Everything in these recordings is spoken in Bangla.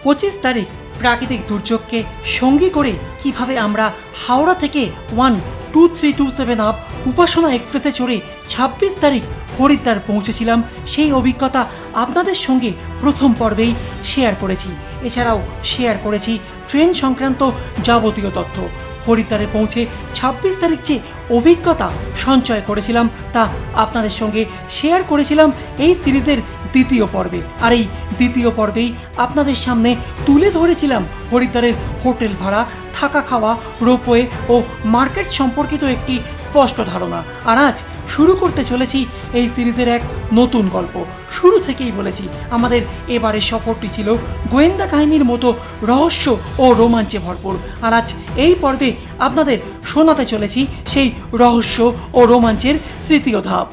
25 তারিখ প্রাকৃতিক দুর্যোগকে সঙ্গী করে কিভাবে আমরা হাওড়া থেকে 12327 আপ উপাসনা এক্সপ্রেসে চড়ে 26 তারিখ হরিদ্বার পৌঁছেছিলাম, সেই অভিজ্ঞতা আপনাদের সঙ্গে প্রথম পর্বেই শেয়ার করেছি। এছাড়াও শেয়ার করেছি ট্রেন সংক্রান্ত যাবতীয় তথ্য। হরিদ্বারে পৌঁছে 26 তারিখ যে অভিজ্ঞতা সঞ্চয় করেছিলাম তা আপনাদের সঙ্গে শেয়ার করেছিলাম এই সিরিজের দ্বিতীয় পর্বে। আর এই দ্বিতীয় পর্বেই আপনাদের সামনে তুলে ধরেছিলাম হরিদ্বারের হোটেল ভাড়া, থাকা খাওয়া, রোপওয়ে ও মার্কেট সম্পর্কিত একটি স্পষ্ট ধারণা। আর আজ শুরু করতে চলেছি এই সিরিজের এক নতুন গল্প। শুরু থেকেই বলেছি আমাদের এবারের সফরটি ছিল গোয়েন্দা কাহিনীর মতো রহস্য ও রোমাঞ্চে ভরপুর। আর আজ এই পর্বে আপনাদের শোনাতে চলেছি সেই রহস্য ও রোমাঞ্চের তৃতীয় ধাপ।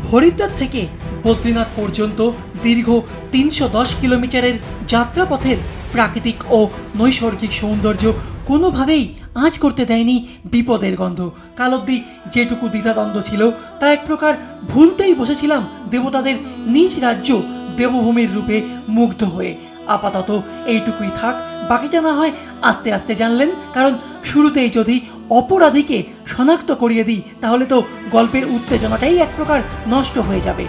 হরিদ্বার থেকে বদ্রীনাথ পর্যন্ত দীর্ঘ 310 কিলোমিটারের যাত্রাপথের প্রাকৃতিক ও নৈসর্গিক সৌন্দর্য কোনোভাবেই আঁচ করতে দেয়নি বিপদের গন্ধ। কাল অবধি যেটুকু দ্বিধাদ্বন্দ্ব ছিল তা এক প্রকার ভুলতেই বসেছিলাম দেবতাদের নিজ রাজ্য দেবভূমির রূপে মুগ্ধ হয়ে। আপাতত এইটুকুই থাক, বাকিটা না হয় আস্তে আস্তে জানলেন। কারণ শুরুতেই যদি অপরাধীকে শনাক্ত করিয়ে দিই তাহলে তো গল্পের উত্তেজনাটাই এক প্রকার নষ্ট হয়ে যাবে।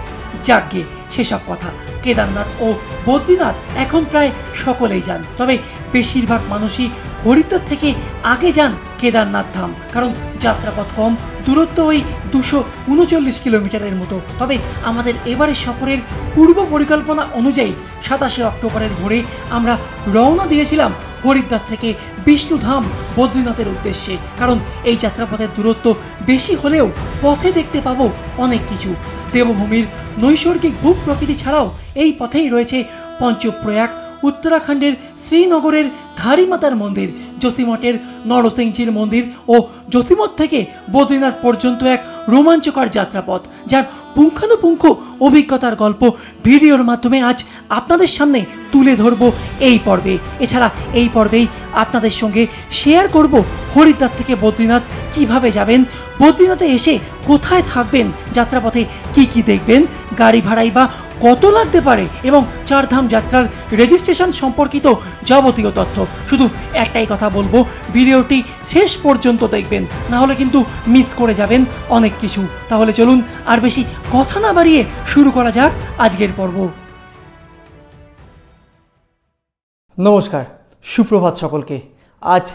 যাকগে সেসব কথা। কেদারনাথ ও বদ্রীনাথ এখন প্রায় সকলেই যান, তবে বেশিরভাগ মানুষই হরিদ্বার থেকে আগে যান কেদারনাথ ধাম, কারণ যাত্রাপথ কম, দূরত্ব ওই 239 কিলোমিটারের মতো। তবে আমাদের এবারের সফরের পূর্ব পরিকল্পনা অনুযায়ী 27 অক্টোবরের ভোরে আমরা রওনা দিয়েছিলাম হরিদ্বার থেকে বিষ্ণুধাম বদ্রীনাথের উদ্দেশ্যে। কারণ এই যাত্রাপথের দূরত্ব বেশি হলেও পথে দেখতে পাবো অনেক কিছু। দেবভূমির নৈসর্গিক ভূপ্রকৃতি ছাড়াও এই পথেই রয়েছে পঞ্চপ্রয়াগ, উত্তরাখণ্ডের শ্রীনগরের ধারীমাতার মন্দির, যোশীমঠের নরসিংহজির মন্দির ও যোশীমঠ থেকে বদ্রীনাথ পর্যন্ত এক রোমাঞ্চকর যাত্রাপথ, যার পুঙ্খানুপুঙ্খ অভিজ্ঞতার গল্প ভিডিওর মাধ্যমে আজ আপনাদের সামনে তুলে ধরব এই পর্বে। এছাড়া এই পর্বেই আপনাদের সঙ্গে শেয়ার করব হরিদ্বার থেকে বদ্রীনাথ কিভাবে যাবেন, বদ্রীনাথে এসে কোথায় থাকবেন, যাত্রাপথে কি কি দেখবেন, গাড়ি ভাড়াই বা কত লাগতে পারে এবং চারধাম যাত্রার রেজিস্ট্রেশন সম্পর্কিত যাবতীয় তথ্য। শুধু একটাই কথা বলবো, ভিডিওটি শেষ পর্যন্ত দেখবেন, না হলে কিন্তু মিস করে যাবেন অনেক কিছু। তাহলে চলুন আর বেশি কথা না বাড়িয়ে শুরু করা যাক আজকের পর্ব। নমস্কার, সুপ্রভাত সকলকে। আজ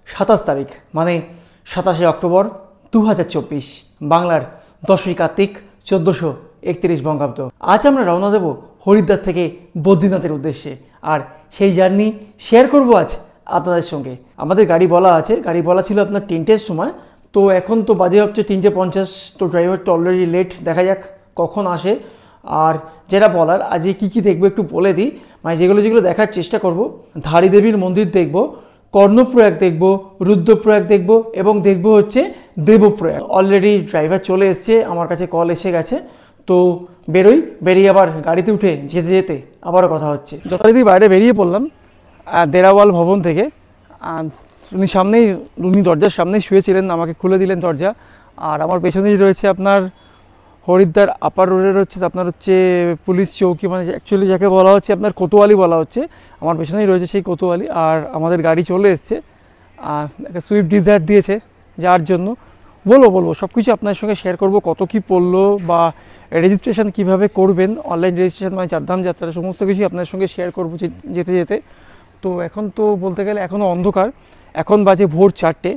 27 তারিখ মানে 27 অক্টোবর 2024, বাংলার 10ই কার্তিক 1431 বঙ্গাব্দ। আজ আমরা রওনা দেব হরিদ্বার থেকে বদ্রীনাথের উদ্দেশ্যে, আর সেই জার্নি শেয়ার করব আজ আপনাদের সঙ্গে। আমাদের গাড়ি বলা ছিল আপনার 3টের সময়, তো এখন তো বাজে হচ্ছে 3:50। তো ড্রাইভার তো অলরেডি লেট, দেখা যাক কখন আসে। আর যেটা বলার, আজকে কী কী দেখবো একটু বলে দিই। মানে যেগুলো দেখার চেষ্টা করব, ধারী দেবীর মন্দির দেখব, কর্ণপ্রয়াগ দেখব, রুদ্রপ্রয়াগ দেখব এবং দেখব হচ্ছে দেবপ্রয়াগ। অলরেডি ড্রাইভার চলে এসছে, আমার কাছে কল এসে গেছে। তো বেরিয়ে আবার গাড়িতে উঠে যেতে যেতে আবারও কথা হচ্ছে। যথারীতি বাইরে বেরিয়ে পড়লাম দেরাওয়াল ভবন থেকে। উনি দরজার সামনেই শুয়েছিলেন, আমাকে খুলে দিলেন দরজা। আর আমার পেছনেই রয়েছে আপনার হরিদ্বার আপার রোডের হচ্ছে পুলিশ চৌকি, মানে অ্যাকচুয়ালি যাকে বলা হচ্ছে আপনার কোতোয়ালি বলা হচ্ছে। আমার পেছনেই রয়েছে সেই কোতোয়ালি। আর আমাদের গাড়ি চলে এসছে, একটা সুইফট ডিজায়ার দিয়েছে যার জন্য বলবো সব কিছু আপনার সঙ্গে শেয়ার করব। কত কি পড়লো বা রেজিস্ট্রেশন কিভাবে করবেন, অনলাইন রেজিস্ট্রেশন মানে চারধাম যাত্রা, সমস্ত কিছুই আপনার সঙ্গে শেয়ার করবো যেতে যেতে। তো এখন তো বলতে গেলে এখনও অন্ধকার, এখন বাজে ভোর 4টে।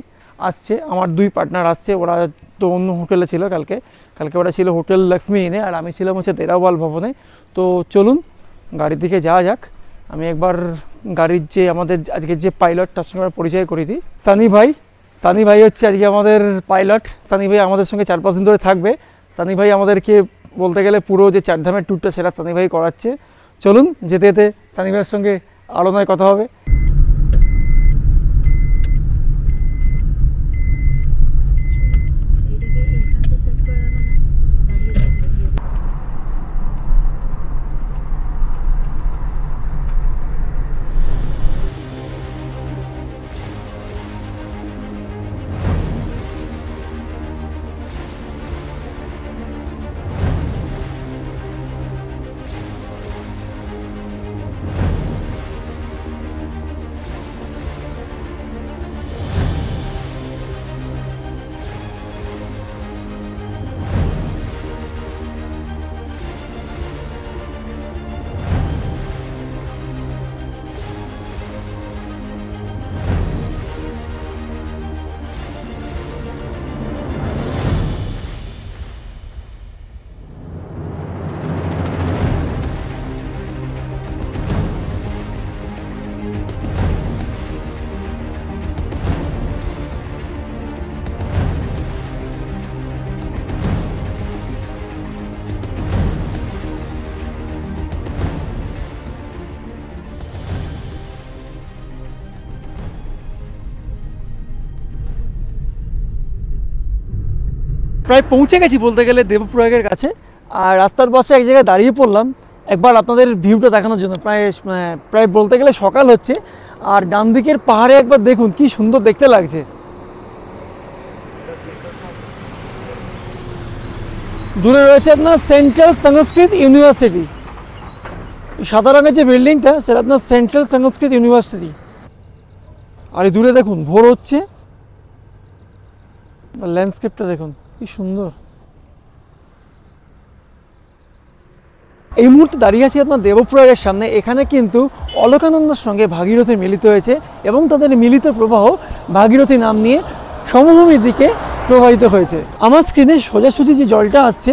আসছে আমার 2 পার্টনার আসছে, ওরা তো অন্য হোটেলে ছিল কালকে ওরা ছিল হোটেল লক্ষ্মী ইনে, আর আমি ছিলাম হচ্ছে দেরাওয়াল ভবনে। তো চলুন গাড়ির দিকে যাওয়া যাক। আমি একবার গাড়ির যে আমাদের আজকের যে পাইলট তার সঙ্গে আমরা পরিচয় করিয়ে দিই। সানি ভাই হচ্ছে আজকে আমাদের পাইলট। সানি ভাই আমাদের সঙ্গে 4-5 দিন ধরে থাকবে। সানি ভাই আমাদেরকে বলতে গেলে পুরো যে চারধামের ট্যুরটা সেটা সানি ভাই করাচ্ছে। চলুন যেতে যেতে সানি ভাইয়ের সঙ্গে আরও নয় কথা হবে। প্রায় পৌঁছে গেছি বলতে গেলে দেবপ্রয়াগের কাছে। আর রাস্তার পাশে এক জায়গায় দাঁড়িয়ে পড়লাম একবার আপনাদের ভিউটা দেখানোর জন্য। প্রায় বলতে গেলে সকাল হচ্ছে। আর ডান দিকের পাহাড়ে একবার দেখুন কি সুন্দর দেখতে লাগছে। দূরে রয়েছে আপনার সেন্ট্রাল সংস্কৃত ইউনিভার্সিটি। সাদা রঙের যে বিল্ডিংটা সেটা আপনার সেন্ট্রাল সংস্কৃত ইউনিভার্সিটি। আর দূরে দেখুন ভোর হচ্ছে, ল্যান্ডস্কেপটা দেখুন কি সুন্দর। এই মুহূর্তে দাঁড়িয়ে আছি আপনার দেবপ্রয়াগের সামনে। এখানে কিন্তু অলকানন্দার সঙ্গে ভাগীরথী মিলিত হয়েছে এবং তাদের মিলিত প্রবাহ ভাগীরথী নাম নিয়ে সমভূমির দিকে প্রবাহিত হয়েছে। আমার স্ক্রিনে সোজাসুজি যে জলটা আসছে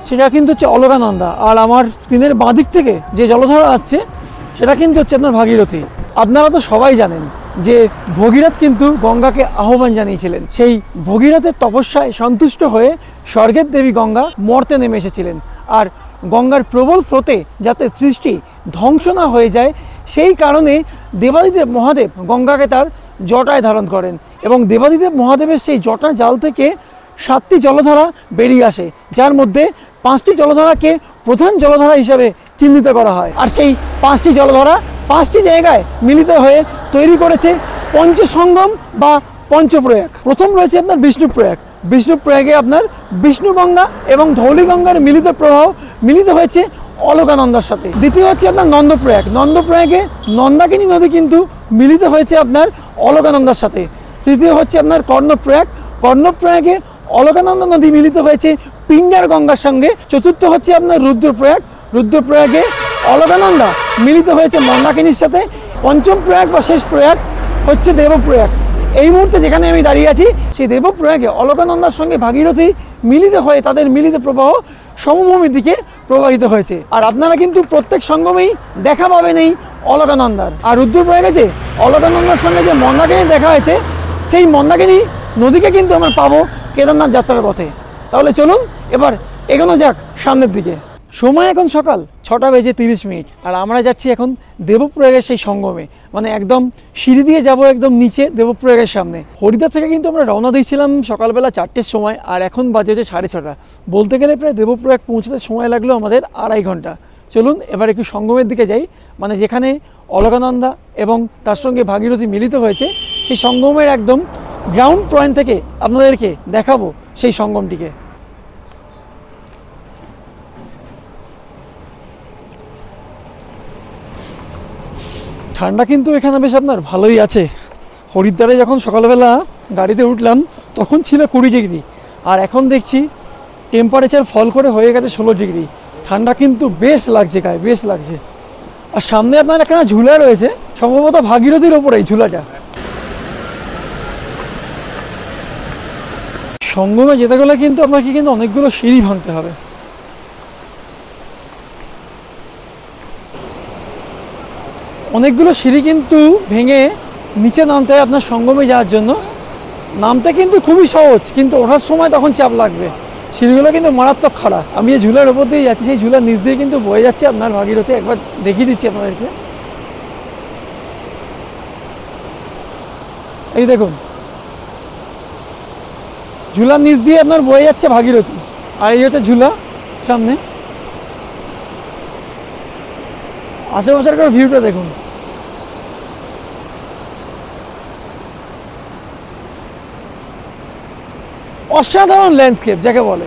সেটা কিন্তু হচ্ছে অলকানন্দা, আর আমার স্ক্রিনের বাঁ দিক থেকে যে জলধারা আসছে সেটা কিন্তু হচ্ছে আপনার ভাগীরথী। আপনারা তো সবাই জানেন যে ভগীরথ কিন্তু গঙ্গাকে আহ্বান জানিয়েছিলেন। সেই ভগীরথের তপস্যায় সন্তুষ্ট হয়ে স্বর্গের দেবী গঙ্গা মর্তে নেমে এসেছিলেন। আর গঙ্গার প্রবল স্রোতে যাতে সৃষ্টি ধ্বংস না হয়ে যায় সেই কারণে দেবাদিদেব মহাদেব গঙ্গাকে তার জটায় ধারণ করেন এবং দেবাদিদেব মহাদেবের সেই জটা জাল থেকে 7টি জলধারা বেরিয়ে আসে, যার মধ্যে 5টি জলধারাকে প্রধান জলধারা হিসাবে চিহ্নিত করা হয়। আর সেই 5টি জলধারা 5টি জায়গায় মিলিত হয়ে তৈরি করেছে পঞ্চসঙ্গম বা পঞ্চপ্রয়াগ। প্রথম রয়েছে আপনার বিষ্ণুপ্রয়াগ। বিষ্ণুপ্রয়াগে আপনার বিষ্ণু গঙ্গা এবং ধৌলি গঙ্গার মিলিত প্রবাহ মিলিত হয়েছে অলকানন্দার সাথে। দ্বিতীয় হচ্ছে আপনার নন্দপ্রয়াগ। নন্দপ্রয়াগে নন্দাকিনী নদী কিন্তু মিলিত হয়েছে আপনার অলকানন্দার সাথে। তৃতীয় হচ্ছে আপনার কর্ণপ্রয়াগ। কর্ণপ্রয়াগে অলকানন্দা নদী মিলিত হয়েছে পিণ্ডার গঙ্গার সঙ্গে। চতুর্থ হচ্ছে আপনার রুদ্রপ্রয়াগ। রুদ্রপ্রয়াগে অলকানন্দা মিলিত হয়েছে মন্দাকিনীর সাথে। পঞ্চম প্রয়াগ বা শেষ প্রয়াগ হচ্ছে দেবপ্রয়াগ। এই মুহূর্তে যেখানে আমি দাঁড়িয়ে আছি সেই দেবপ্রয়াগে অলকানন্দার সঙ্গে ভাগীরথী মিলিত হয়ে তাদের মিলিত প্রবাহ সমভূমির দিকে প্রবাহিত হয়েছে। আর আপনারা কিন্তু প্রত্যেক সঙ্গমেই দেখা পাবেন এই অলকানন্দার। আর রুদ্রপ্রয়াগে যে অলকানন্দার সঙ্গে যে মন্দাকিনী দেখা হয়েছে সেই মন্দাকিনী নদীকে কিন্তু আমরা পাবো কেদারনাথ যাত্রার পথে। তাহলে চলুন এবার এগোনো যাক সামনের দিকে। সময় এখন সকাল 6:30 আর আমরা যাচ্ছি এখন দেবপ্রয়াগের সেই সঙ্গমে, মানে একদম সিঁড়ি দিয়ে যাব একদম নিচে দেবপ্রয়াগের সামনে। হরিদ্বার থেকে কিন্তু আমরা রওনা দিয়েছিলাম সকালবেলা 4টের সময়, আর এখন বাজে হচ্ছে 6:30। বলতে গেলে প্রায় দেবপ্রয়াগ পৌঁছতে সময় লাগলো আমাদের 2.5 ঘন্টা। চলুন এবার একটু সঙ্গমের দিকে যাই, মানে যেখানে অলকানন্দা এবং তার সঙ্গে ভাগীরথী মিলিত হয়েছে সেই সঙ্গমের একদম গ্রাউন্ড পয়েন্ট থেকে আপনাদেরকে দেখাবো সেই সঙ্গমটিকে। ঠান্ডা কিন্তু এখানে বেশ আপনার ভালোই আছে। হরিদ্বারে যখন সকালবেলা গাড়িতে উঠলাম তখন ছিল 20 ডিগ্রি, আর এখন দেখছি টেম্পারেচার ফল করে হয়ে গেছে 16 ডিগ্রি। ঠান্ডা কিন্তু বেশ লাগছে গায়ে, বেশ লাগছে। আর সামনে আপনার এখানে ঝুলা রয়েছে, সম্ভবত ভাগীরথীর ওপরে এই ঝুলাটা। সঙ্গমে যেতে গেলে কিন্তু আপনাকে কিন্তু অনেকগুলো সিঁড়ি ভাঙতে হবে। অনেকগুলো সিঁড়ি কিন্তু ভেঙে নিচে নামতে হয় আপনার সঙ্গমে যাওয়ার জন্য। নামতে কিন্তু খুবই সহজ, কিন্তু ওঠার সময় তখন চাপ লাগবে। সিঁড়িগুলো কিন্তু মারাত্মক খাড়া। আমি যে ঝুলার ওপর দিয়ে যাচ্ছি সেই ঝুলার নিচ দিয়ে কিন্তু বয়ে যাচ্ছে আপনার ভাগীরথী। একবার দেখিয়ে দিচ্ছি আপনাদেরকে, এই দেখুন ঝুলার নিচ দিয়ে আপনার বয়ে যাচ্ছে ভাগীরথী। আর এই হচ্ছে ঝুলা সামনে। আশেপাশের করে ভিউটা দেখুন। অসাধারণ ল্যান্ডস্কেপ যাকে বলে।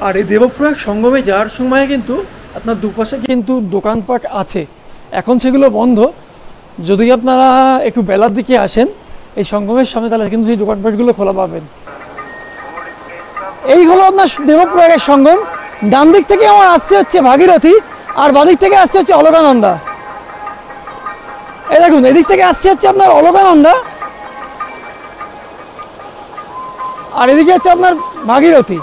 আর এই দেবপ্রয়াগ সঙ্গমে যাওয়ার সময় কিন্তু আপনার দুপাশে কিন্তু দোকানপাট আছে, এখন সেগুলো বন্ধ। যদি আপনারা একটু বেলার দিকে আসেন এই সঙ্গমের সামনে তাহলে কিন্তু সেই দোকানপাটগুলো খোলা পাবেন। এই হলো আপনার দেবপ্রয়াগের সঙ্গম। ডান দিক থেকে আমার আসছে হচ্ছে ভাগীরথী, আর বাদিক থেকে আসছে হচ্ছে অলকানন্দা। এই দেখুন এদিক থেকে আসছে হচ্ছে আপনার অলকানন্দা, আর এদিকে হচ্ছে আপনার ভাগীরথী।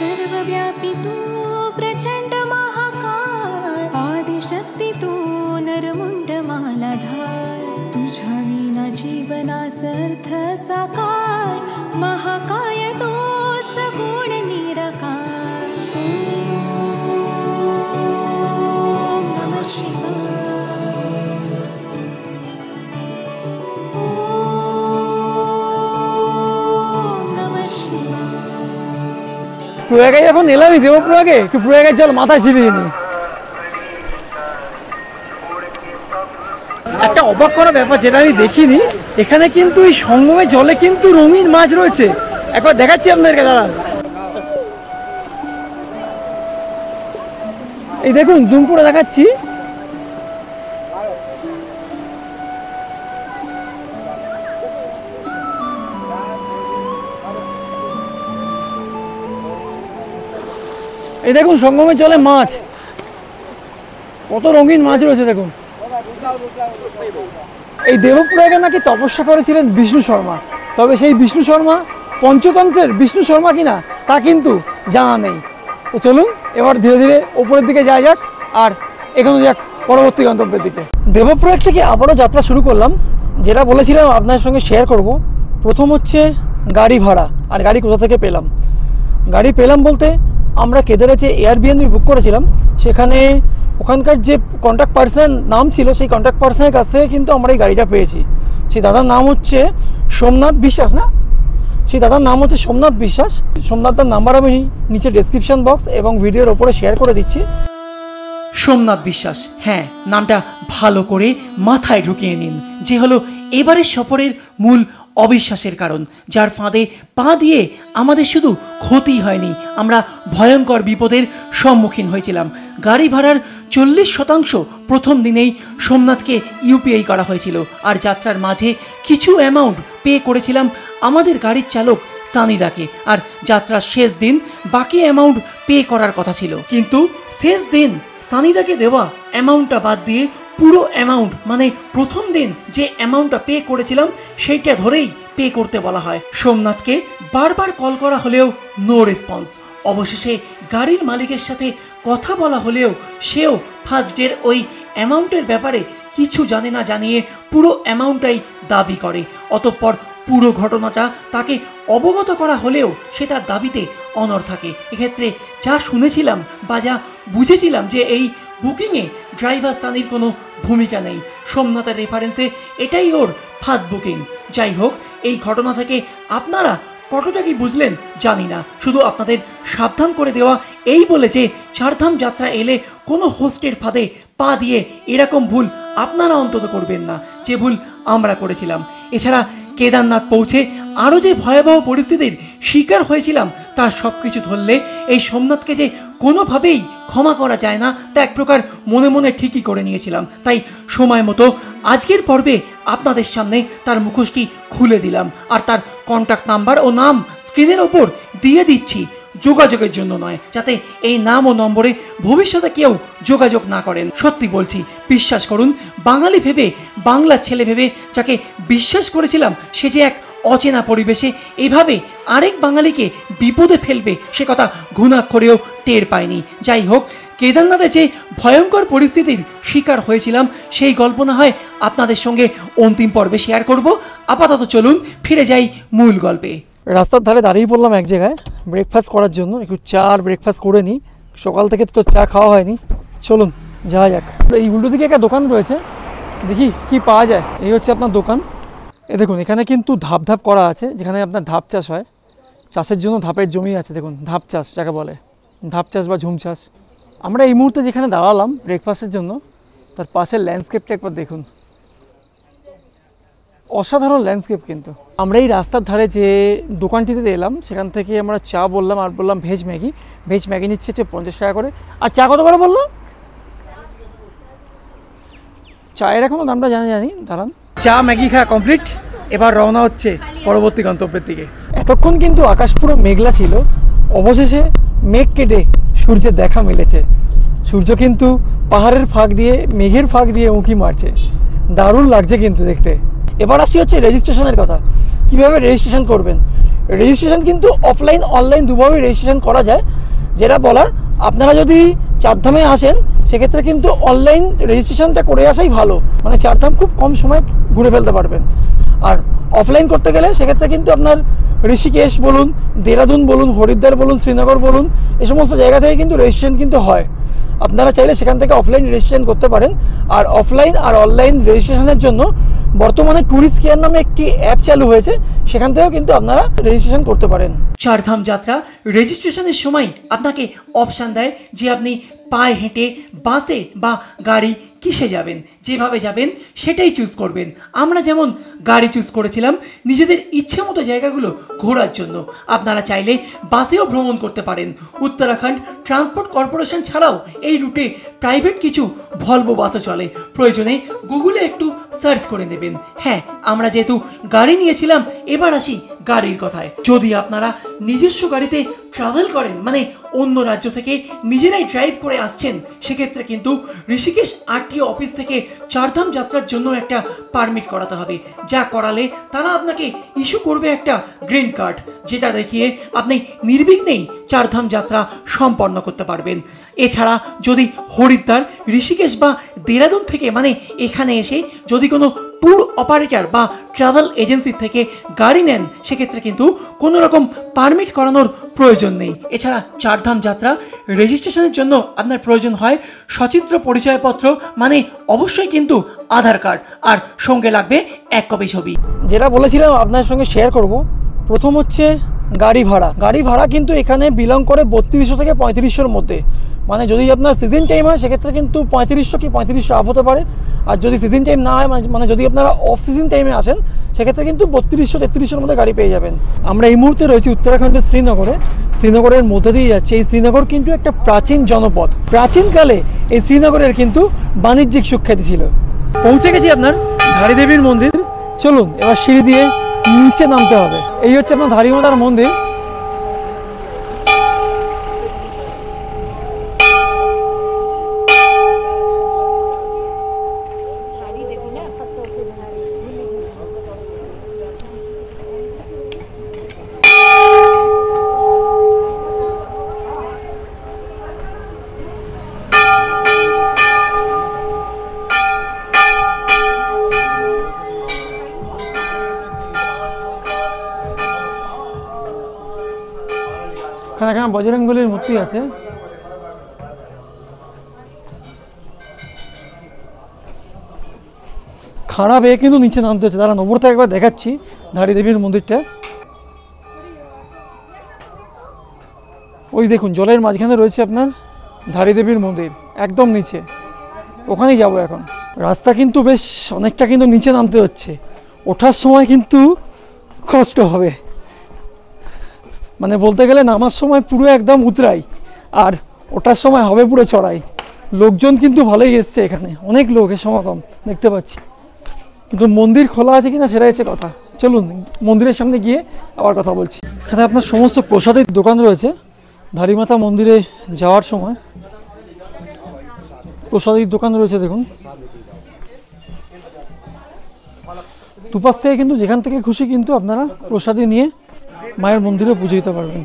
सर्वव्यापी तू प्रचंड महाकाय, आदिशक्ती तू नरमुंड महा सर्थ साकार महाकाय तो सगुण निराकार ओम नमः शिवाय ओम नमः शिवाय। প্রয়াগে যখন এলামই দেবপ্রয়াগে একটু প্রয়াগের জল মাথায় ছিলিয়ে নি। একটা অবাক করা ব্যাপার যেটা আমি দেখিনি, এখানে কিন্তু এই সঙ্গমের জলে কিন্তু রঙিন মাছ রয়েছে। একবার দেখাচ্ছি আপনাদেরকে, দাঁড়ান। এই দেখুন, জুম করে দেখাচ্ছি। এই দেখুন সঙ্গমের জলে মাছ, কত রঙিন মাছ রয়েছে দেখুন। এই দেবপ্রয়াগে নাকি তপস্যা করেছিলেন বিষ্ণু শর্মা, তবে সেই বিষ্ণু শর্মা পঞ্চতন্ত্রের বিষ্ণু শর্মা কিনা তা কিন্তু জানা নেই। তো চলুন এবার ধীরে ধীরে ওপরের দিকে যাওয়া যাক আর এখানে যাক পরবর্তী গন্তব্যের দিকে। দেবপ্রয়াগ থেকে আবারও যাত্রা শুরু করলাম। যেটা বলেছিলাম আপনার সঙ্গে শেয়ার করব, প্রথম হচ্ছে গাড়ি ভাড়া আর গাড়ি কোথা থেকে পেলাম। গাড়ি পেলাম বলতে আমরা কেদারে যে এয়ারবিএনবি বুক করেছিলাম সেখানে ওখানকার যে কন্ট্যাক্ট পার্সন নাম ছিল সেই কন্ট্যাক্ট পার্সনের কাছ থেকে কিন্তু আমরা এই গাড়িটা পেয়েছি। সেই দাদার নাম হচ্ছে সোমনাথ বিশ্বাস, না সেই দাদার নাম হচ্ছে সোমনাথ বিশ্বাস। সোমনাথদার নাম্বার আমি নিচে ডেসক্রিপশন বক্স এবং ভিডিওর ওপরে শেয়ার করে দিচ্ছি। সোমনাথ বিশ্বাস, হ্যাঁ, নামটা ভালো করে মাথায় ঢুকিয়ে নিন, যে হলো এবারের সফরের মূল অবিশ্বাসের কারণ, যার ফাঁদে পা দিয়ে আমাদের শুধু ক্ষতি হয়নি, আমরা ভয়ঙ্কর বিপদের সম্মুখীন হয়েছিলাম। গাড়ি ভাড়ার 40% প্রথম দিনেই সোমনাথকে ইউপিআই করা হয়েছিল, আর যাত্রার মাঝে কিছু অ্যামাউন্ট পে করেছিলাম আমাদের গাড়ির চালক সানিদাকে, আর যাত্রার শেষ দিন বাকি অ্যামাউন্ট পে করার কথা ছিল। কিন্তু শেষ দিন সানিদাকে দেওয়া অ্যামাউন্টটা বাদ দিয়ে পুরো অ্যামাউন্ট, মানে প্রথম দিন যে অ্যামাউন্টটা পে করেছিলাম সেইটা ধরেই পে করতে বলা হয়। সোমনাথকে বারবার কল করা হলেও নো রেসপন্স। অবশেষে গাড়ির মালিকের সাথে কথা বলা হলেও সেও ফার্স্ট ডের ওই অ্যামাউন্টের ব্যাপারে কিছু জানে না জানিয়ে পুরো অ্যামাউন্টটাই দাবি করে। অতঃপর পুরো ঘটনাটা তাকে অবগত করা হলেও সে তার দাবিতে অনড় থাকে। এক্ষেত্রে যা শুনেছিলাম বা যা বুঝেছিলাম যে এই বুকিংয়ে ড্রাইভার সানির কোনো ভূমিকা নেই। সোমনাথের রেফারেন্সে এটাই ওর ফার্স্ট বুকিং। যাই হোক, এই ঘটনা থেকে আপনারা কতটা কি বুঝলেন জানি না, শুধু আপনাদের সাবধান করে দেওয়া এই বলে যে চারধাম যাত্রা এলে কোনো হোস্টের ফাঁদে পা দিয়ে এরকম ভুল আপনারা অন্তত করবেন না যে ভুল আমরা করেছিলাম। এছাড়া কেদারনাথ পৌঁছে আরও যে ভয়াবহ পরিস্থিতির শিকার হয়েছিলাম তার সব কিছু ধরলে এই সোমনাথকে যে কোনোভাবেই ক্ষমা করা যায় না তা এক প্রকার মনে মনে ঠিকই করে নিয়েছিলাম। তাই সময় মতো আজকের পর্বে আপনাদের সামনে তার মুখোশটি খুলে দিলাম, আর তার কন্ট্যাক্ট নাম্বার ও নাম স্ক্রিনের ওপর দিয়ে দিচ্ছি, যোগাযোগের জন্য নয়, যাতে এই নাম ও নম্বরে ভবিষ্যতে কেউ যোগাযোগ না করেন। সত্যি বলছি, বিশ্বাস করুন, বাঙালি ভেবে, বাংলার ছেলে ভেবে যাকে বিশ্বাস করেছিলাম সে যে এক অচেনা পরিবেশে এভাবে আরেক বাঙালিকে বিপদে ফেলবে সে কথা ঘুণাক্ষরেও টের পায়নি। যাই হোক, কেদারনাথে যে ভয়ঙ্কর পরিস্থিতির শিকার হয়েছিলাম সেই গল্প না হয় আপনাদের সঙ্গে অন্তিম পর্বে শেয়ার করব। আপাতত চলুন ফিরে যাই মূল গল্পে। রাস্তার ধারে দাঁড়িয়ে পড়লাম এক জায়গায় ব্রেকফাস্ট করার জন্য, একটু চা আর ব্রেকফাস্ট করে নিই। সকাল থেকে তো চা খাওয়া হয়নি, চলুন যাওয়া যাক। এই উল্টো দিকে একটা দোকান রয়েছে, দেখি কি পাওয়া যায়। এই হচ্ছে আপনার দোকান। এ দেখুন, এখানে কিন্তু ধাপ ধাপ করা আছে, যেখানে আপনার ধাপ চাষ হয়। চাষের জন্য ধাপের জমি আছে, দেখুন ধাপ চাষ যাকে বলে, ধাপ চাষ বা ঝুম চাষ। আমরা এই মুহূর্তে যেখানে দাঁড়ালাম ব্রেকফাস্টের জন্য তার পাশের ল্যান্ডস্কেপটা একবার দেখুন, অসাধারণ ল্যান্ডস্কেপ। কিন্তু আমরা এই রাস্তার ধারে যে দোকানটিতে এলাম সেখান থেকে আমরা চা বললাম আর বললাম ভেজ ম্যাগি। ভেজ ম্যাগি নিচ্ছে হচ্ছে 50 টাকা করে। আর চা কত করে বললো? চায়ের এখনও দামটা জানি দাঁড়ান। চা ম্যাগি খাওয়া কমপ্লিট, এবার রওনা হচ্ছে পরবর্তী গন্তব্যের দিকে। এতক্ষণ কিন্তু আকাশ পুরো মেঘলা ছিল, অবশেষে মেঘ কেটে সূর্যের দেখা মিলেছে। সূর্য কিন্তু পাহাড়ের ফাঁক দিয়ে, মেঘের ফাঁক দিয়ে উঁকি মারছে, দারুণ লাগছে কিন্তু দেখতে। এবার আসি হচ্ছে রেজিস্ট্রেশনের কথা। কিভাবে রেজিস্ট্রেশন করবেন? রেজিস্ট্রেশন কিন্তু অফলাইন অনলাইন দুভাবেই রেজিস্ট্রেশন করা যায়। যেটা বলার, আপনারা যদি চারধামে আসেন সেক্ষেত্রে কিন্তু অনলাইন রেজিস্ট্রেশনটা করে আসাই ভালো, মানে চারধাম খুব কম সময় ঘুরে ফেলতে পারবেন। আর অফলাইন করতে গেলে সেক্ষেত্রে কিন্তু আপনার ঋষিকেশ বলুন, দেরাদুন বলুন, হরিদ্বার বলুন, শ্রীনগর বলুন, এই সমস্ত জায়গা থেকে কিন্তু রেজিস্ট্রেশন কিন্তু হয়। আপনারা চাইলে সেখান থেকে অফলাইন রেজিস্ট্রেশন করতে পারেন। আর অফলাইন আর অনলাইন রেজিস্ট্রেশনের জন্য বর্তমানে ট্যুরিস্ট কেয়ার নামে একটি অ্যাপ চালু হয়েছে, সেখান থেকেও কিন্তু আপনারা রেজিস্ট্রেশন করতে পারেন। চারধাম যাত্রা রেজিস্ট্রেশনের সময় আপনাকে অপশান দেয় যে আপনি পায়ে হেঁটে, বাসে বা গাড়ি কিসে যাবেন। যেভাবে যাবেন সেটাই চুজ করবেন। আমরা যেমন গাড়ি চুজ করেছিলাম নিজেদের ইচ্ছে মতো জায়গাগুলো ঘোরার জন্য। আপনারা চাইলে বাসেও ভ্রমণ করতে পারেন। উত্তরাখণ্ড ট্রান্সপোর্ট কর্পোরেশন ছাড়াও এই রুটে প্রাইভেট কিছু ভলভো বাসও চলে। প্রয়োজনে গুগলে একটু সার্চ করে নেবেন। হ্যাঁ, আমরা যেহেতু গাড়ি নিয়েছিলাম, এবার আসি গাড়ির কথায়। যদি আপনারা নিজস্ব গাড়িতে ট্রাভেল করেন, মানে অন্য রাজ্য থেকে নিজেরাই ড্রাইভ করে আসছেন, সেক্ষেত্রে কিন্তু ঋষিকেশ আরটিও অফিস থেকে চারধাম যাত্রার জন্য একটা পারমিট করাতে হবে। যা করালে তারা আপনাকে ইস্যু করবে একটা গ্রিন কার্ড, যেটা দেখিয়ে আপনি নির্বিঘ্নেই চারধাম যাত্রা সম্পন্ন করতে পারবেন। এছাড়া যদি হরিদ্বার, ঋষিকেশ বা দেরাদুন থেকে, মানে এখানে এসে যদি কোনো ট্যুর অপারেটর বা ট্রাভেল এজেন্সি থেকে গাড়ি নেন, সেক্ষেত্রে কিন্তু কোনো রকম পারমিট করানোর প্রয়োজন নেই। এছাড়া চারধাম যাত্রা রেজিস্ট্রেশনের জন্য আপনার প্রয়োজন হয় সচিত্র পরিচয়পত্র, মানে অবশ্যই কিন্তু আধার কার্ড, আর সঙ্গে লাগবে 1 কপি ছবি। যেটা বলেছিলাম আপনার সঙ্গে শেয়ার করব, প্রথম হচ্ছে গাড়ি ভাড়া। গাড়ি ভাড়া কিন্তু এখানে বিলং করে 3200 থেকে 3500-র মধ্যে। মানে যদি আপনার সিজন টাইম হয় সেক্ষেত্রে কিন্তু 3500 কি 3500 আপ হতে পারে। আর যদি সিজন টাইম না হয়, মানে যদি আপনারা অফ সিজন টাইমে আসেন, সেক্ষেত্রে কিন্তু 3200-3300-র মধ্যে গাড়ি পেয়ে যাবেন। আমরা এই মুহূর্তে রয়েছি উত্তরাখণ্ডের শ্রীনগরে। শ্রীনগরের মধ্যে দিয়ে যাচ্ছে। এই শ্রীনগর কিন্তু একটা প্রাচীন জনপদ। প্রাচীনকালে এই শ্রীনগরের কিন্তু বাণিজ্যিক সুখ্যাতি ছিল। পৌঁছে গেছি আপনার ধারী দেবীর মন্দির। চলুন এবার সিঁড়ি দিয়ে নিচে নামতে হবে। এই হচ্ছে আপনার ধারী মাতার মন্দির। এখানে বজরংবলীর মূর্তি আছে। খারাপ হয়ে কিন্তু নিচে নামতে হচ্ছে। তারা নবরতে একবার দেখাচ্ছি ধারী দেবীর মন্দিরটা। ওই দেখুন জলের মাঝখানে রয়েছে আপনার ধারী দেবীর মন্দির, একদম নিচে। ওখানেই যাব এখন। রাস্তা কিন্তু বেশ অনেকটা কিন্তু নিচে নামতে হচ্ছে। ওঠার সময় কিন্তু কষ্ট হবে, মানে বলতে গেলে নামার সময় পুরো একদম উতরাই, আর ওঠার সময় হবে পুরো চড়াই। লোকজন কিন্তু ভালোই এসছে, এখানে অনেক লোকের সমাগম দেখতে পাচ্ছি। কিন্তু মন্দির খোলা আছে কিনা সেটা হচ্ছে কথা। চলুন মন্দিরের সামনে গিয়ে আবার কথা বলছি। এখানে আপনার সমস্ত প্রসাদের দোকান রয়েছে। ধারীমাতা মন্দিরে যাওয়ার সময় প্রসাদের দোকান রয়েছে দেখুন। দুপাশ থেকে কিন্তু যেখান থেকে খুশি কিন্তু আপনারা প্রসাদী নিয়ে মায়ের মন্দিরে পুজো দিতে পারবেন।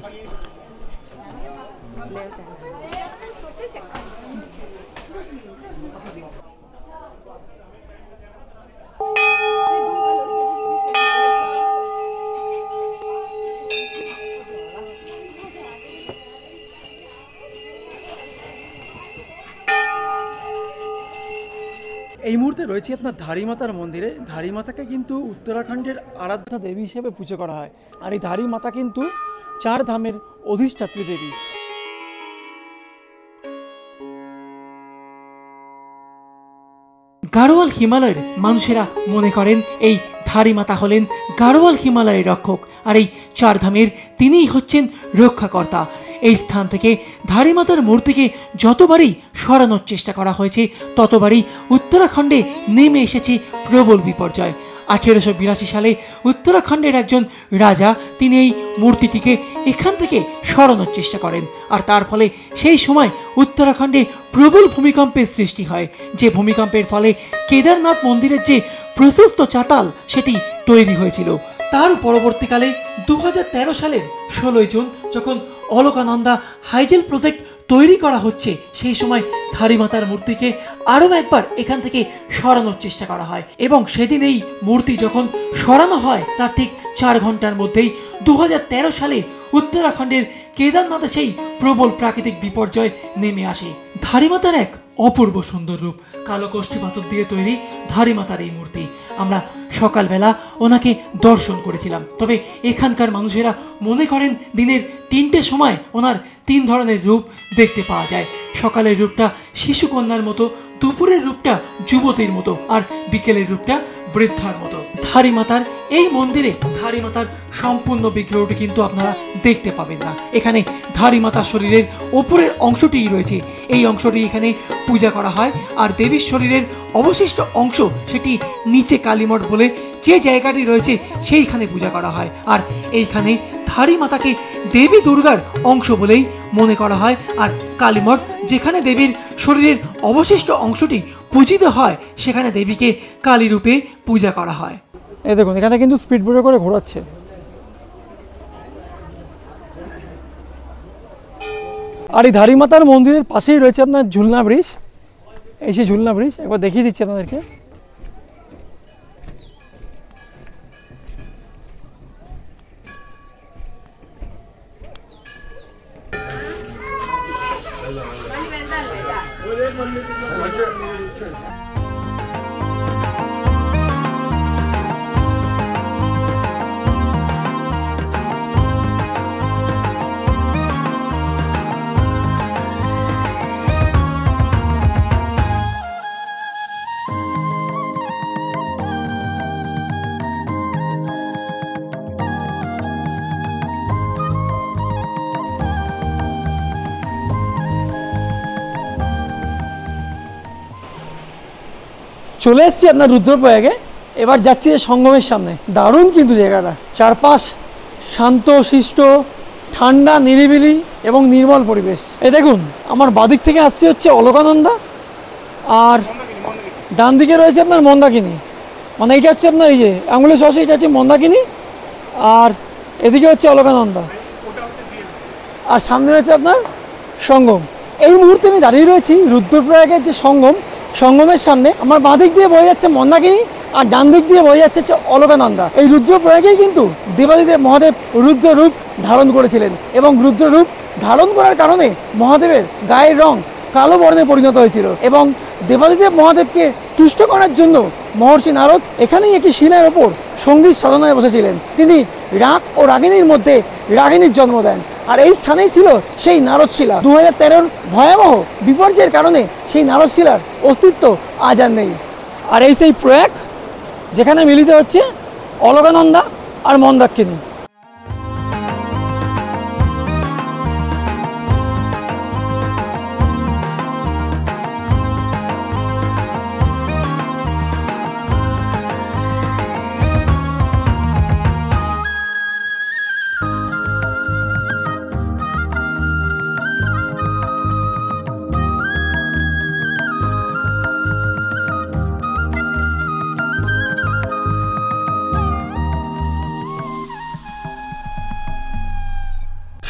এই মুহূর্তে রয়েছে আপনার ধারীমাতার মন্দিরে। ধারীমাতাকে কিন্তু উত্তরাখণ্ডের আরাধ্যা দেবী হিসেবে পুজো করা হয়। আর এই ধারীমাতা কিন্তু 4 ধামের অধিষ্ঠাত্রী দেবী। গাড়োয়াল হিমালয়ের মানুষেরা মনে করেন এই ধারীমাতা হলেন গাড়োয়াল হিমালয়ের রক্ষক, আর এই 4 ধামের তিনিই হচ্ছেন রক্ষাকর্তা। এই স্থান থেকে ধারীমাতার মূর্তিকে যতবারই সরানোর চেষ্টা করা হয়েছে, ততবারই উত্তরাখণ্ডে নেমে এসেছে প্রবল বিপর্যয়। 1882 সালে উত্তরাখণ্ডের একজন রাজা তিনি এই মূর্তিটিকে এখান থেকে সরানোর চেষ্টা করেন, আর তার ফলে সেই সময় উত্তরাখণ্ডে প্রবল ভূমিকম্পের সৃষ্টি হয়। যে ভূমিকম্পের ফলে কেদারনাথ মন্দিরের যে প্রশস্ত চাতাল সেটি তৈরি হয়েছিল। তার পরবর্তীকালে 2013 সালের 16 জুন যখন অলকানন্দা হাইডেল প্রজেক্ট তৈরি করা হচ্ছে, সেই সময় ধারীমাতার মূর্তিকে আরও একবার এখান থেকে সরানোর চেষ্টা করা হয় এবং সেদিন এই মূর্তি যখন সরানো হয় তার ঠিক 4 ঘন্টার মধ্যেই 2013 সালে উত্তরাখণ্ডের কেদারনাথে সেই প্রবল প্রাকৃতিক বিপর্যয় নেমে আসে। ধারীমাতার এক অপূর্ব সুন্দর রূপ, কালো কষ্টি পাথর দিয়ে তৈরি ধারীমাতার এই মূর্তি। আমরা সকালবেলা ওনাকে দর্শন করেছিলাম, তবে এখানকার মানুষেরা মনে করেন দিনের 3টের সময় ওনার 3 ধরনের রূপ দেখতে পাওয়া যায়। সকালের রূপটা শিশুকন্যার মতো, দুপুরের রূপটা যুবতীর মতো, আর বিকেলের রূপটা বৃদ্ধার মতো। ধারীমাতার এই মন্দিরে ধারীমাতার সম্পূর্ণ বিগ্রহটি কিন্তু আপনারা দেখতে পাবেন না। এখানে ধারীমাতার শরীরের ওপরের অংশটিই রয়েছে, এই অংশটি এখানে পূজা করা হয়। আর দেবীর শরীরের অবশিষ্ট অংশ সেটি নিচে কালীমঠ বলে যে জায়গাটি রয়েছে সেইখানে পূজা করা হয়। আর এইখানে ধারীমাতাকে দেবী দুর্গার অংশ বলেই মনে করা হয়। আর কালীমঠ, যেখানে দেবীর শরীরের অবশিষ্ট অংশটি পূজিত হয়, সেখানে দেবীকে কালী রূপে পূজা করা হয়। এই দেখুন, এখানে কিন্তু স্পিড বোটে করে ঘোরাচ্ছে। আর এই ধারীমাতার মন্দিরের পাশেই রয়েছে আপনার ঝুলনা ব্রিজ। এই সেই ঝুলনা ব্রিজ, একবার দেখিয়ে দিচ্ছি আপনাদেরকে। চলে এসেছি আপনার রুদ্রপ্রয়াগে। এবার যাচ্ছি সঙ্গমের সামনে। দারুণ কিন্তু জায়গাটা, চারপাশ শান্ত শিষ্ট, ঠান্ডা, নিরিবিলি এবং নির্মল পরিবেশ। এই দেখুন, আমার বাদিক থেকে আসছে হচ্ছে অলকানন্দা, আর ডান দিকে রয়েছে আপনার মন্দাকিনী। মানে এটা হচ্ছে আপনার এই যে আঙুলের সহসে, এটা হচ্ছে মন্দাকিনী, আর এদিকে হচ্ছে অলকানন্দা, আর সামনে রয়েছে আপনার সঙ্গম। এই মুহূর্তে আমি দাঁড়িয়ে রয়েছি রুদ্রপ্রয়াগের যে সঙ্গমের সামনে। আমার বাঁ দিক দিয়ে বয়ে যাচ্ছে মন্দাকিনী, আর ডান দিক দিয়ে বয়ে যাচ্ছে অলকানন্দা। এই রুদ্রপ্রয়াগেই কিন্তু দেবাদিদেব মহাদেব রুদ্র রূপ ধারণ করেছিলেন, এবং রুদ্র রূপ ধারণ করার কারণে মহাদেবের গায়ের রং কালো বর্ণে পরিণত হয়েছিল। এবং দেবাদিদেব মহাদেবকে তুষ্ট করার জন্য মহর্ষি নারদ এখানেই একটি শিলার ওপর সঙ্গীত সাধনায় বসেছিলেন। তিনি রাগ ও রাগিনীর মধ্যে রাগিনীর জন্ম দেন, আর এই স্থানেই ছিল সেই নারদশিলা। 2013 ভয়াবহ বিপর্যয়ের কারণে সেই নারদশিলার অস্তিত্ব আজ আর নেই। আর এই সেই প্রয়াগ, যেখানে মিলিত হচ্ছে অলকানন্দা আর মন্দাকিনী।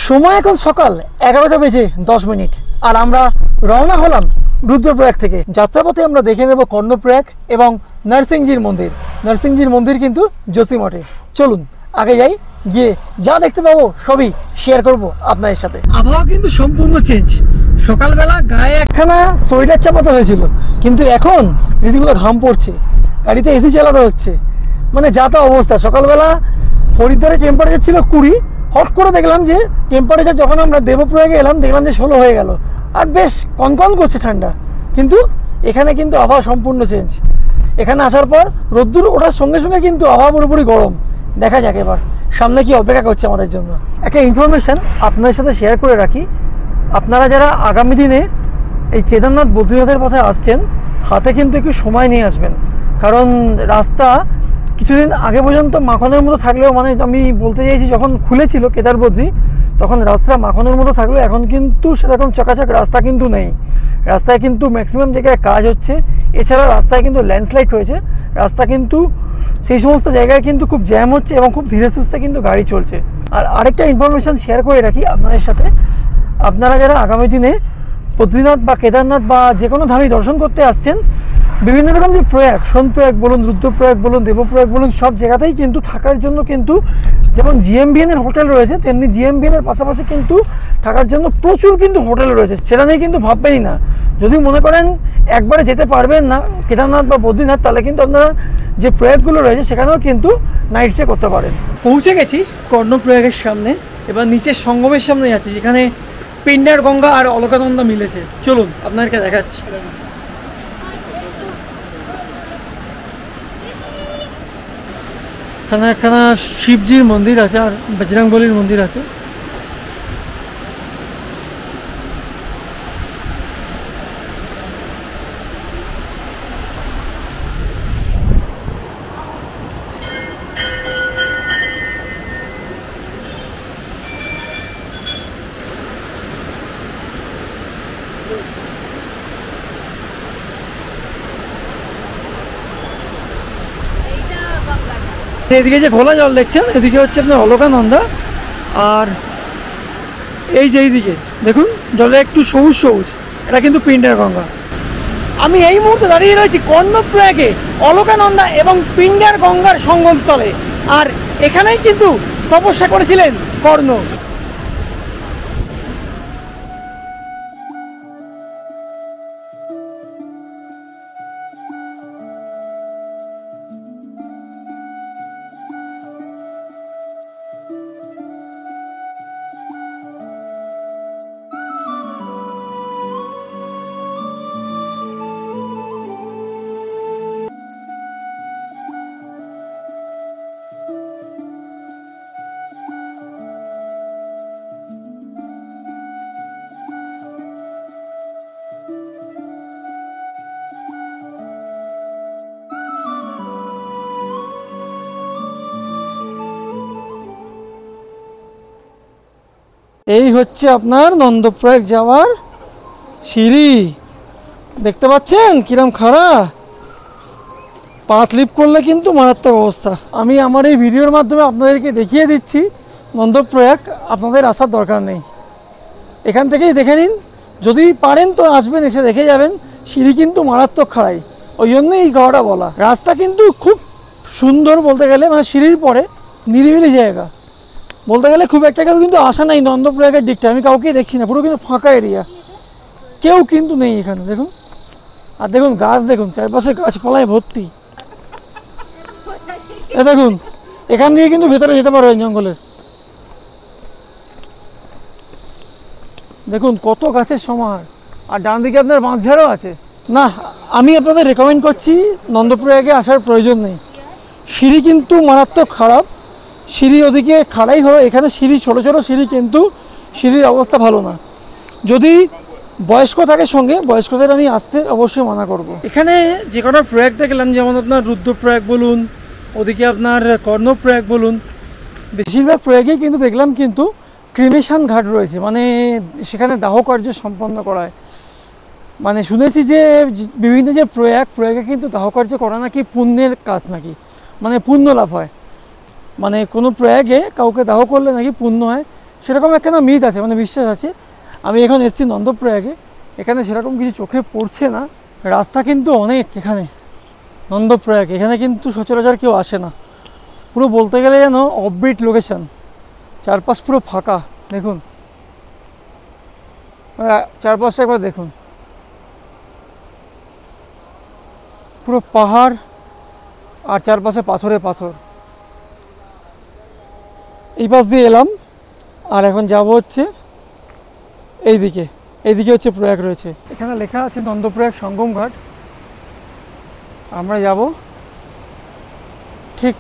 সময় এখন সকাল 11টা বেজে 10 মিনিট, আর আমরা রওনা হলাম রুদ্রপ্রয়াগ থেকে। যাত্রাপথে আমরা দেখে নেব কর্ণপ্রয়াগ এবং নরসিংহজির মন্দির। নরসিংহজির মন্দির কিন্তু যোশীমঠে। চলুন আগে যাই, গিয়ে যা দেখতে পাবো সবই শেয়ার করব আপনাদের সাথে। আবহাওয়া কিন্তু সম্পূর্ণ চেঞ্জ। সকালবেলা গায়ে একখানা সোয়েটার চাপাতে হয়েছিল, কিন্তু এখন রীতিমতো ঘাম পড়ছে, গাড়িতে এসি চালাতে হচ্ছে। মানে যা তা অবস্থা। সকালবেলা হরিদ্বারে টেম্পারেচার ছিল 20, হট করে দেখলাম যে টেম্পারেচার যখন আমরা দেবপ্রয়াগে এলাম দেখলাম যে 16 হয়ে গেল, আর বেশ কনকন করছে ঠান্ডা। কিন্তু এখানে কিন্তু আবহাওয়া সম্পূর্ণ চেঞ্জ। এখানে আসার পর রোদ্দুর ওঠার সঙ্গে সঙ্গে কিন্তু আবহাওয়া পুরোপুরি গরম। দেখা যাক এবার সামনে কি অপেক্ষা করছে আমাদের জন্য। একটা ইনফরমেশান আপনাদের সাথে শেয়ার করে রাখি, আপনারা যারা আগামী দিনে এই কেদারনাথ বদ্রীনাথের পথে আসছেন, হাতে কিন্তু একটু সময় নিয়ে আসবেন, কারণ রাস্তা কিছুদিন আগে পর্যন্ত মাখনের মতো থাকলেও, মানে আমি বলতে চাইছি যখন খুলেছিল কেদার বদ্রী তখন রাস্তা মাখনের মতো থাকলেও এখন কিন্তু সেরকম চকাচক রাস্তা কিন্তু নেই। রাস্তায় কিন্তু ম্যাক্সিমাম জায়গায় কাজ হচ্ছে, এছাড়া রাস্তায় কিন্তু ল্যান্ডস্লাইড হয়েছে। রাস্তা কিন্তু সেই সমস্ত জায়গায় কিন্তু খুব জ্যাম হচ্ছে এবং খুব ধীরে সুস্থে কিন্তু গাড়ি চলছে। আর আরেকটা ইনফরমেশান শেয়ার করে রাখি আপনাদের সাথে, আপনারা যারা আগামী দিনে বদ্রীনাথ বা কেদারনাথ বা যে কোনো ধামই দর্শন করতে আসছেন, বিভিন্ন রকম যে প্রয়াগ, সোনপ্রয়াগ বলুন, রুদ্রপ্রয়াগ বলুন, দেবপ্রয়াগ বলুন, সব জায়গাতেই কিন্তু থাকার জন্য কিন্তু যেমন জিএমবিএনের হোটেল রয়েছে, তেমনি জিএমবিএনের পাশাপাশি কিন্তু থাকার জন্য প্রচুর কিন্তু হোটেল রয়েছে। সেটা নিয়ে কিন্তু ভাববেনই না। যদি মনে করেন একবারে যেতে পারবেন না কেদারনাথ বা বদ্রীনাথ, তাহলে কিন্তু আপনারা যে প্রয়াগগুলো রয়েছে সেখানেও কিন্তু নাইট স্টে করতে পারেন। পৌঁছে গেছি কর্ণপ্রয়াগের সামনে, এবার নিচের সঙ্গমের সামনে আছি, যেখানে পিণ্ডার গঙ্গা আর অলকানন্দা মিলেছে। চলুন আপনাদেরকে দেখাচ্ছি। এখানে একখানা শিবজির মন্দির আছে আর বজরংবলীর মন্দির আছে। এদিকে যে ঘোলা জল দেখছেন, এদিকে হচ্ছে আপনার অলকানন্দা, আর এই যে এইদিকে দেখুন জলে একটু সবুজ সবুজ, এটা কিন্তু পিণ্ডার গঙ্গা। আমি এই মুহূর্তে দাঁড়িয়ে রয়েছি কর্ণপ্রয়াগে অলকানন্দা এবং পিণ্ডার গঙ্গার সঙ্গমস্থলে, আর এখানেই কিন্তু তপস্যা করেছিলেন কর্ণ। এই হচ্ছে আপনার নন্দপ্রয়াগ যাওয়ার সিঁড়ি, দেখতে পাচ্ছেন কিরম খাড়া, পা স্লিপ করলে কিন্তু মারাত্মক অবস্থা। আমি আমার এই ভিডিওর মাধ্যমে আপনাদেরকে দেখিয়ে দিচ্ছি নন্দপ্রয়াগ, আপনাদের আসার দরকার নেই, এখান থেকেই দেখে নিন। যদি পারেন তো আসবেন, এসে দেখে যাবেন। সিঁড়ি কিন্তু মারাত্মক খাড়াই, ওই জন্যই এই গাওয়াটা বলা। রাস্তা কিন্তু খুব সুন্দর বলতে গেলে, মানে সিঁড়ির পরে নিরিবিলি জায়গা বলতে গেলে, খুব একটা কেউ কিন্তু আসা নাই নন্দপ্রয়াগের দিকটা, আমি কাউকেই দেখছি না, পুরো কিন্তু ফাঁকা এরিয়া, কেউ কিন্তু নেই এখানে। দেখুন, আর দেখুন গাছ, দেখুন চারপাশে গাছপালায় ভর্তি। এ দেখুন, এখান দিয়ে কিন্তু ভেতরে যেতে পারবেন জঙ্গলের। দেখুন কত গাছের সমাহার, আর ডান দিকে আপনার বাঁশঝাড়ও আছে। না, আমি আপনাদের রেকমেন্ড করছি নন্দপ্রয়াগে আসার প্রয়োজন নেই। সিঁড়ি কিন্তু মারাত্মক খারাপ, সিঁড়ি ওদিকে খাড়াই হলো, এখানে সিঁড়ি ছোটো ছোটো সিঁড়ি, কিন্তু সিঁড়ির অবস্থা ভালো না। যদি বয়স্ক থাকে সঙ্গে, বয়স্কদের আমি আসতে অবশ্যই মানা করব। এখানে যে কোনো প্রয়াগ দেখলাম, যেমন আপনার রুদ্রপ্রয়াগ বলুন, ওদিকে আপনার কর্ণপ্রয়াগ বলুন, বেশিরভাগ প্রয়াগেই কিন্তু দেখলাম কিন্তু ক্রিমেশন ঘাট রয়েছে, মানে সেখানে দাহ কার্য সম্পন্ন করা হয়। মানে শুনেছি যে বিভিন্ন যে প্রয়াগে কিন্তু দাহ কার্য করা নাকি পুণ্যের কাজ, নাকি মানে পুণ্য লাভ হয়, মানে কোনো প্রয়াগে কাউকে দাহ করলে নাকি পুণ্য হয়, সেরকম একখানা মিথ আছে, মানে বিশ্বাস আছে। আমি এখন এসেছি নন্দপ্রয়াগে, এখানে সেরকম কিছু চোখে পড়ছে না। রাস্তা কিন্তু অনেক এখানে নন্দপ্রয়াগ, এখানে কিন্তু সচরাচর কেউ আসে না, পুরো বলতে গেলে যেন অফবিট লোকেশান, চারপাশ পুরো ফাঁকা। দেখুন চারপাশটা একবার দেখুন, পুরো পাহাড় আর চারপাশে পাথরে পাথর। এই পাশ দিয়ে এলাম, আর এখন যাব হচ্ছে এইদিকে, এইদিকে হচ্ছে প্রয়াগ রয়েছে। এখানে লেখা আছে নন্দপ্রয়াগ সঙ্গম ঘাট, আমরা যাব ঠিক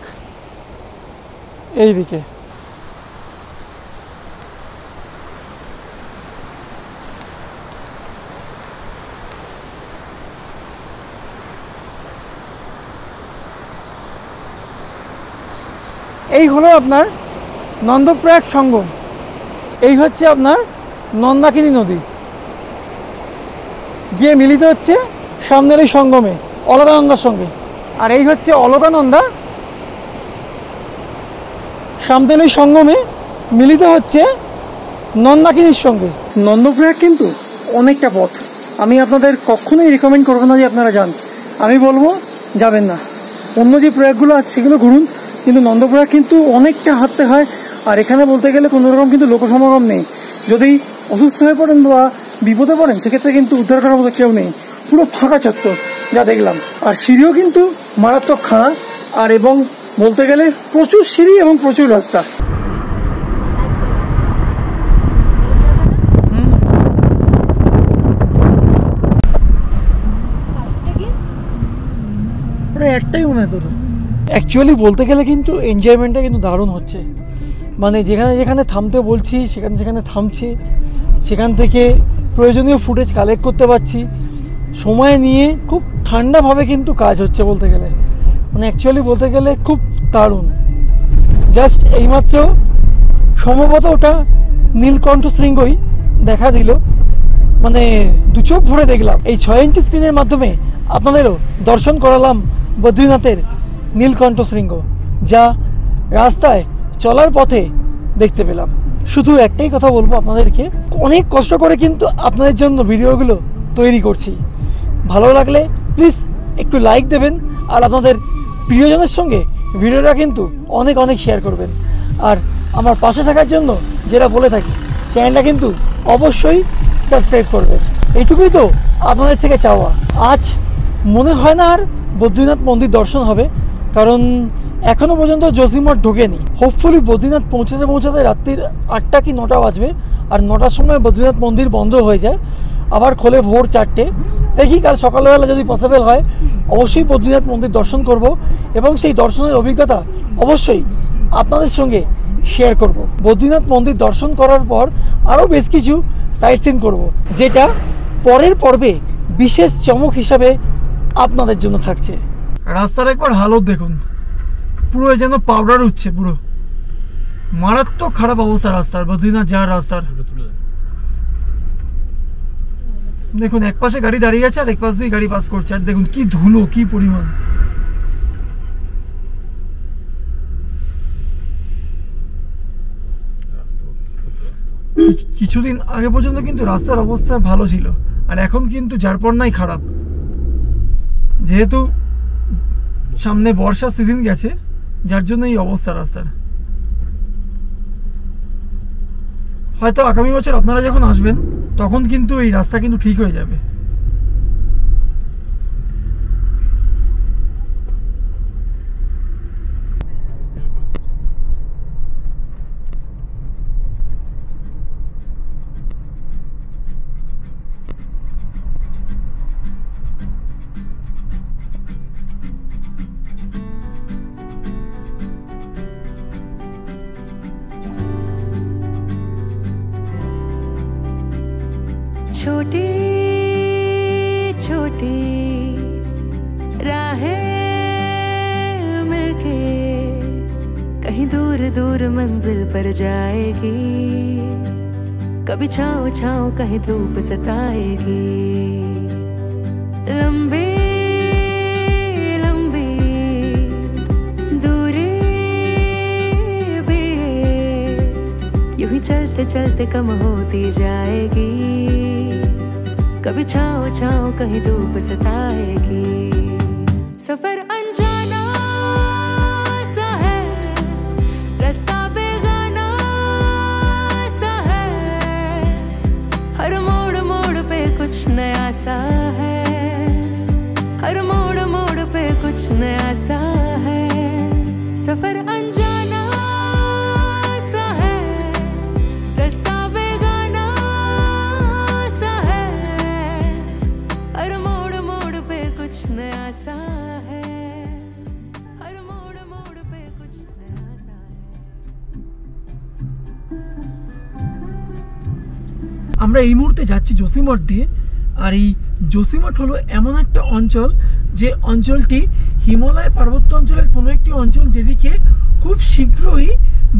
এইদিকে। এই হলো আপনার নন্দপ্রয়াগ সঙ্গম, এই হচ্ছে আপনার নন্দাকিনী নদী গিয়ে মিলিত হচ্ছে সামনের এই সঙ্গমে অলকানন্দার সঙ্গে। আর এই হচ্ছে অলকানন্দা সামনের এই সঙ্গমে মিলিত হচ্ছে নন্দাকিনীর সঙ্গে। নন্দপ্রয়াগ কিন্তু অনেকটা পথ। আমি আপনাদের কখনোই রেকমেন্ড করবো না যে আপনারা যান, আমি বলবো যাবেন না। অন্য যে প্রয়াগগুলো আছে সেগুলো ঘুরুন, কিন্তু নন্দপ্রয়াগ কিন্তু অনেকটা হাঁটতে হয়। আর এখানে বলতে গেলে কোনো রকম কিন্তু লোকসমাগম নেই। যদি অসুস্থ হয়ে পড়েন বা বিপদে পড়েন সেক্ষেত্রে কিন্তু উদ্ধার করার মতো কেউ নেই, পুরো ফাঁকা চত্বর যা দেখলাম। আর সিঁড়িও কিন্তু মারাত্মক খাড়া, আর এবং বলতে গেলে প্রচুর সিঁড়ি এবং প্রচুর রাস্তা। একটাই মনে হয় তোর। অ্যাকচুয়ালি বলতে গেলে কিন্তু এনজয়মেন্টটা কিন্তু দারুণ হচ্ছে। মানে যেখানে যেখানে থামতে বলছি সেখানে সেখানে থামছি, সেখান থেকে প্রয়োজনীয় ফুটেজ কালেক্ট করতে পারছি, সময় নিয়ে খুব ঠান্ডাভাবে কিন্তু কাজ হচ্ছে বলতে গেলে। মানে অ্যাকচুয়ালি বলতে গেলে খুব দারুণ। জাস্ট এইমাত্র সম্ভবত ওটা নীলকণ্ঠ শৃঙ্গই দেখা দিল, মানে দু চোখ ভরে দেখলাম। এই 6 ইঞ্চি স্ক্রিনের মাধ্যমে আপনাদেরও দর্শন করালাম বদ্রীনাথের নীলকণ্ঠ শৃঙ্গ, যা রাস্তায় চলার পথে দেখতে পেলাম। শুধু একটাই কথা বলবো আপনাদেরকে, অনেক কষ্ট করে কিন্তু আপনাদের জন্য ভিডিওগুলো তৈরি করছি। ভালো লাগলে প্লিজ একটু লাইক দেবেন, আর আপনাদের প্রিয়জনের সঙ্গে ভিডিওটা কিন্তু অনেক অনেক শেয়ার করবেন। আর আমার পাশে থাকার জন্য যেটা বলে থাকি, চ্যানেলটা কিন্তু অবশ্যই সাবস্ক্রাইব করবেন। এইটুকুই তো আপনাদের থেকে চাওয়া। আজ মনে হয় না আর বদ্রীনাথ মন্দির দর্শন হবে, কারণ এখনও পর্যন্ত যোশীমঠ ঢোকেনি। হোপফুলি বদ্রীনাথ পৌঁছাতে পৌঁছাতে রাত্রির 8টা কি 9টা বাজবে, আর 9টার সময় বদ্রীনাথ মন্দির বন্ধ হয়ে যায়, আবার খোলে ভোর 4টে। দেখি কাল সকালবেলা যদি পসিবল হয় অবশ্যই বদ্রীনাথ মন্দির দর্শন করব, এবং সেই দর্শনের অভিজ্ঞতা অবশ্যই আপনাদের সঙ্গে শেয়ার করব। বদ্রীনাথ মন্দির দর্শন করার পর আরও বেশ কিছু সাইট সিন করব, যেটা পরের পর্বে বিশেষ চমক হিসাবে আপনাদের জন্য থাকছে। রাস্তার একবার হালত দেখুন, পুরো যেন পাউডার উঠছে, পুরো মারাত্মক খারাপ অবস্থা রাস্তার। বদ্রীনাথ যাওয়ার রাস্তার দেখুন, এক পাশে গাড়ি দাঁড়িয়ে আছে আর এক পাশ দিয়ে গাড়ি পাস করছে, আর দেখুন কি ধুলো, কি পরিমাণ। কিছুদিন আগে পর্যন্ত কিন্তু রাস্তার অবস্থা ভালো ছিল, আর এখন কিন্তু যার পর নাই খারাপ। যেহেতু সামনে বর্ষা সিজন গেছে, যার জন্য এই অবস্থা রাস্তার। হয়তো আগামী বছর আপনারা যখন আসবেন তখন কিন্তু এই রাস্তা কিন্তু ঠিক হয়ে যাবে। छोटी छोटी राहें मिलके कहीं दूर दूर मंजिल पर जाएगी, कभी छाँव छाँव कहीं धूप सताएगी। लंबी लंबी दूरी भी यूं ही चलते चलते कम होती जाएगी, कभी छाँव छाँव कहीं धूप सताएगी। सफर अनजाना सा है, रास्ता बेगाना सा है, हर मोड़ मोड़ पे कुछ नया सा है, हर मोड़ मोड़ पे कुछ नया सा है। सफर अनजाना सा है, रास्ता बेगाना सा है, हर मोड़ मोड़ पे कुछ नया सा है, हर मोड़ मोड़ पे कुछ नया सा है। আমরা এই মুহূর্তে যাচ্ছি যোশীমঠ দিয়ে। আর এই যোশীমঠ হলো এমন একটা অঞ্চল, যে অঞ্চলটি হিমালয় পার্বত্য অঞ্চলের কোনো একটি অঞ্চল, যেদিকে খুব শীঘ্রই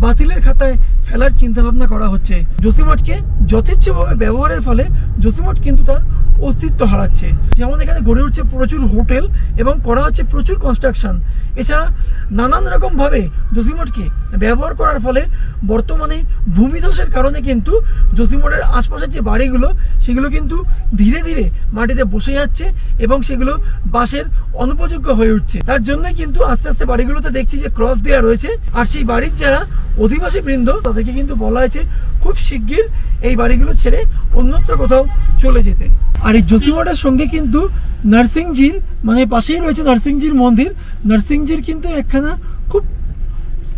বাতিলের খাতায় ফেলার চিন্তাভাবনা করা হচ্ছে। যোশীমঠকে যথেচ্ছভাবে ব্যবহারের ফলে যোশীমঠ কিন্তু তার অস্তিত্ব হারাচ্ছে। যেমন এখানে গড়ে উঠছে প্রচুর হোটেল এবং করা হচ্ছে প্রচুর কনস্ট্রাকশন। এছাড়া নানান রকমভাবে জসিমঠকে ব্যবহার করার ফলে বর্তমানে ভূমিধসের কারণে কিন্তু জসিমঠের আশপাশের যে বাড়িগুলো সেগুলো কিন্তু ধীরে ধীরে মাটিতে বসে যাচ্ছে এবং সেগুলো বাসের অনুপযোগ্য হয়ে উঠছে। তার জন্যই কিন্তু আস্তে আস্তে বাড়িগুলোতে দেখছি যে ক্রস দেওয়া রয়েছে। আর সেই বাড়ির যারা অধিবাসী বৃন্দ তাদেরকে কিন্তু বলা হয়েছে খুব শিগগির এই বাড়িগুলো ছেড়ে অন্যত্র কোথাও চলে যেতে। আর এই জসিমঠের সঙ্গে কিন্তু নরসিংজির মানে পাশেই রয়েছে নরসিংজির মন্দির। নরসিংজির কিন্তু একখানা খুব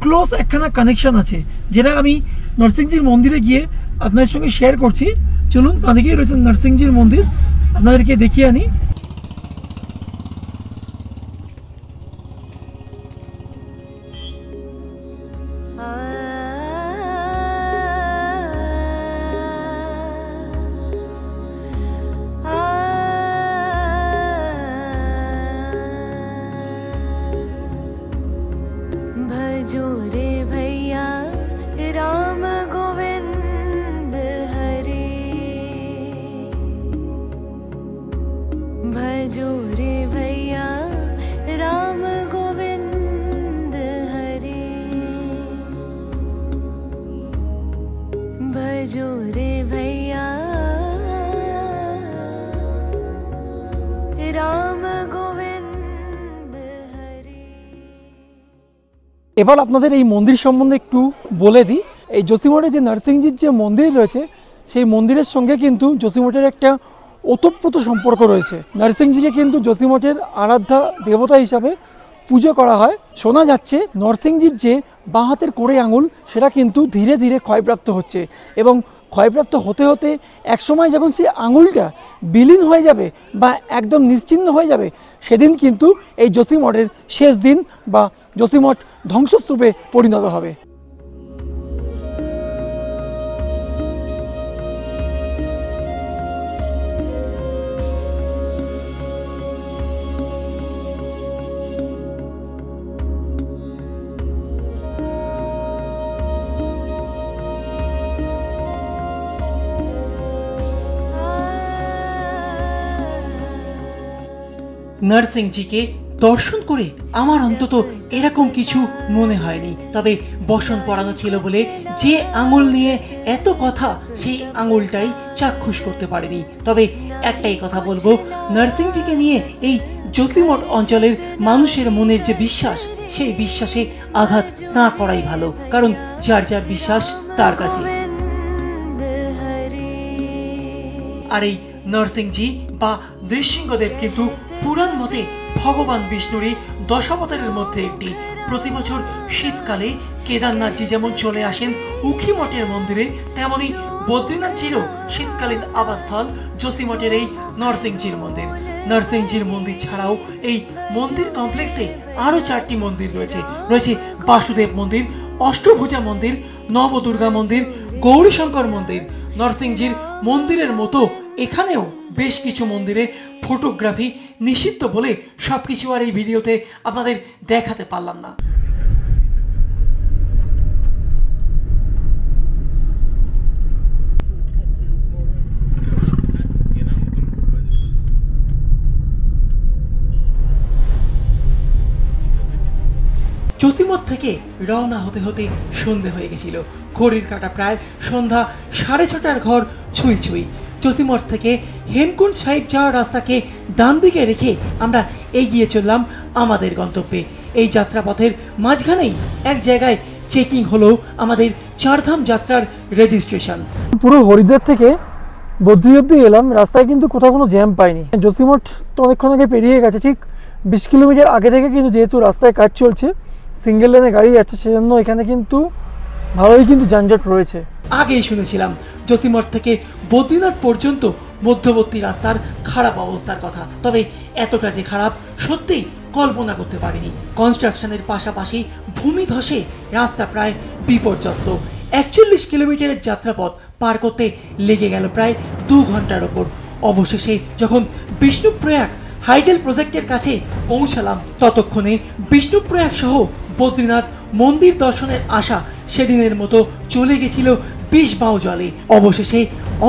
ক্লোজ একখানা কানেকশন আছে, যেটা আমি নরসিংজির মন্দিরে গিয়ে আপনাদের সঙ্গে শেয়ার করছি। চলুন, পাদিকেই রয়েছে নরসিংজির মন্দির, আপনাদেরকে দেখিয়ে আনি। भजो रे भैया राम गोविंद हरे, भजो रे भैया राम गोविंद हरे, भजो रे भैया राम गोविंद हरे। এবার আপনাদের এই মন্দির সম্বন্ধে একটু বলে দিই। এই জসিমঠে যে নরসিংজির যে মন্দির রয়েছে সেই মন্দিরের সঙ্গে কিন্তু জসিমঠের একটা ওতপ্রোত সম্পর্ক রয়েছে। নরসিংজিকে কিন্তু জসিমঠের আরাধ্যা দেবতা হিসাবে পুজো করা হয়। শোনা যাচ্ছে নরসিংজির যে বাঁ হাতের কোড়ে আঙুল সেটা কিন্তু ধীরে ধীরে ক্ষয়প্রাপ্ত হচ্ছে এবং ক্ষয়প্রাপ্ত হতে হতে একসময় যখন সেই আঙুলটা বিলীন হয়ে যাবে বা একদম নিশ্চিহ্ন হয়ে যাবে, সেদিন কিন্তু এই জসিমঠের শেষ দিন বা জসিমঠ ধ্বংসস্তূপে পরিণত হবে। নরসিংজিকে দর্শন করে আমার অন্তত এরকম কিছু মনে হয়নি। তবে বসন পড়ানো ছিল বলে যে আঙুল নিয়ে এত কথা, সেই আঙুলটাই চাক্ষুষ করতে পারেনি। তবে একটাই কথা বলবো, নরসিংজিকে নিয়ে এই জসিমঠ অঞ্চলের মানুষের মনের যে বিশ্বাস, সেই বিশ্বাসে আঘাত না করাই ভালো, কারণ যার যার বিশ্বাস তার কাছে। আর এই নরসিংজি বা নৃসিংহদেব কিন্তু পুরাণ মতে ভগবান বিষ্ণুরই দশাবতারের মধ্যে একটি। প্রতি বছর শীতকালে কেদারনাথজি যেমন চলে আসেন উখি মঠের মন্দিরে, তেমনি বদ্রীনাথজিরও শীতকালীন আবাসস্থল জসিমঠের এই নরসিংজির মন্দির। নরসিংজির মন্দির ছাড়াও এই মন্দির কমপ্লেক্সে আরও 4টি মন্দির রয়েছে। রয়েছে বাসুদেব মন্দির, অষ্টভুজা মন্দির, নবদুর্গা মন্দির, গৌরীশঙ্কর মন্দির। নরসিংজির মন্দিরের মতো এখানেও বেশ কিছু মন্দিরে ফটোগ্রাফি নিষিদ্ধ বলে সবকিছু আর এই ভিডিওতে আপনাদের দেখাতে পারলাম না। জসিমঠ থেকে রওনা হতে হতে সন্ধে হয়ে গেছিল। ঘড়ির কাঁটা প্রায় সন্ধ্যা 6:30 ঘর ছুঁই ছুঁই। জসিমঠ থেকে হেমকুণ্ড সাহিব যাওয়ার রাস্তাকে ডান দিকে রেখে আমরা এগিয়ে চললাম আমাদের গন্তব্যে। এই যাত্রাপথের মাঝখানেই এক জায়গায় চেকিং হলো আমাদের চারধাম যাত্রার রেজিস্ট্রেশন। পুরো হরিদ্বার থেকে বদ্রী অব্দি এলাম, রাস্তায় কিন্তু কোথাও কোনো জ্যাম পাইনি। জসিমঠ তো অনেকক্ষণ আগে পেরিয়ে গেছে, ঠিক 20 কিলোমিটার আগে থেকে কিন্তু যেহেতু রাস্তায় কাজ চলছে, সিঙ্গেল লেনে গাড়ি যাচ্ছে, সেজন্য এখানে কিন্তু ভালোই কিন্তু যানজট রয়েছে। আগেই শুনেছিলাম জসিমঠ থেকে বদ্রীনাথ পর্যন্ত মধ্যবর্তী রাস্তার খারাপ অবস্থার কথা, তবে এতটা যে খারাপ সত্যিই কল্পনা করতে পারিনি। কনস্ট্রাকশনের পাশাপাশি ভূমিধসে রাস্তা প্রায় বিপর্যস্ত। 41 কিলোমিটারের যাত্রাপথ পার করতে লেগে গেল প্রায় 2 ঘন্টার ওপর। অবশেষে যখন বিষ্ণুপ্রয়াগ হাইডেল প্রজেক্টের কাছে পৌঁছালাম, ততক্ষণে বিষ্ণুপ্রয়াগ সহ বদ্রীনাথ মন্দির দর্শনের আশা সেদিনের মতো চলে গেছিল 20 বাউ জলে। অবশেষে